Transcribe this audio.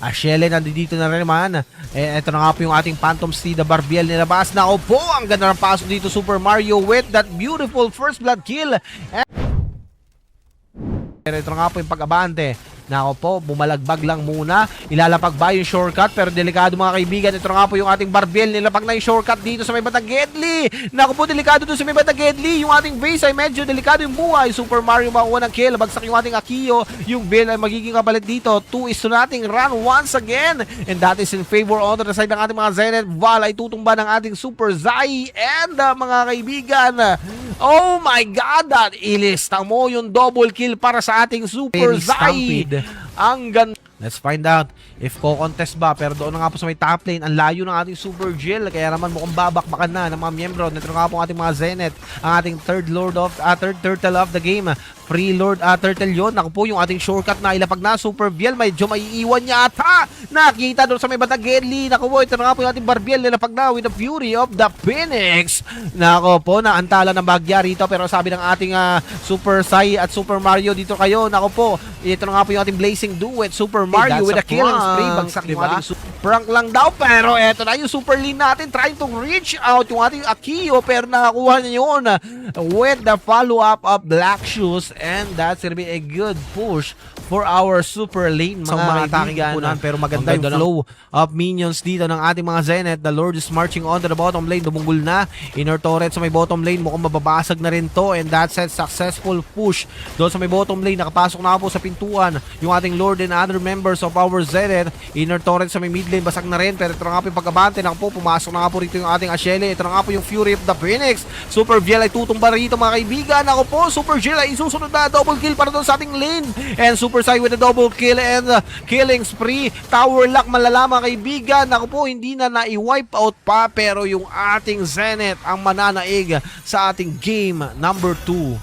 Ashele nandito na rin naman. Ito na nga po yung ating Phantom Steed, Barbiel nilabas. Nako po, ang ganda ng pasok dito Super Mario with that beautiful first blood kill. Pero ito na nga po yung pag-abante. Nako po, bumalagbag lang muna. Ilalapag ba yung shortcut? Pero delikado mga kaibigan. Ito na nga po yung ating Barbiel. Nilapag na yung shortcut dito sa may batang Gedli. Nako po, delikado doon sa may batang Gedli. Yung ating base ay medyo delikado yung buhay. Super Mario makuha ng kill. Bagsak yung ating Akio. Yung Bill ay magiging kapalit dito. 2 is to nating run once again. And that is in favor on the side ng ating mga Zenith. Val ay tutumba ng ating Super Zai. And mga kaibigan, oh my God, that ilista mo yung double kill para sa ating Super Zai. Ang ganda. Let's find out if ko-contest ba. Pero doon na nga po sa may top lane, ang layo ng ating Super Jill. Kaya naman mukhang babakbakan na ng mga miyembro. Nito nga po ang ating mga Zenith. Ang ating third turtle of the game. Free Lord Turtle yun. Naku po yung ating shortcut na ilapag na. Super Biel, medyo maiiwan niya ata. Nakita doon sa may batang Gedli. Naku po, ito na nga po yung ating Barbiel. Nilapag na with the Fury of the Phoenix. Naku po, naantala ng bagya rito. Pero sabi ng ating Super Sai at Super Mario, dito kayo. Naku po, ito na nga po yung ating Blazing Duet. Super Mario with a killing spree. Bagsak yung ating prank lang daw. Pero eto na yung Super Lean natin. Trying to reach out yung ating Akio. Pero nakakuha niya yun with the follow-up of Black Shoes. And that's gonna be a good push for our Super Lane, mga kaibigan. Pero maganda yung flow of minions dito ng ating mga Zenith. The Lord is marching on to the bottom lane. Dumunggol na. Inner turret sa may bottom lane. Mukhang mababasag na rin to. And that's a successful push doon sa may bottom lane. Nakapasok na po sa pintuan yung ating Lord and other members of our Zenith. Inner turret sa may mid lane. Basag na rin. Pero ito na nga po yung pag-abante. Naku po, pumasok na nga po rito yung ating Ashele. Ito na nga po yung Fury of the Phoenix. Super Viel ay tutumba rito mga kaibigan. Naku po, Super Viel ay isusunod na double kill para doon sa ating lane. And Super Sai with a double kill and killing spree. Tower lock malala mga kaibigan. Naku po, hindi na na-wipe out pa. Pero yung ating Zenith ang mananaig sa ating game number 2.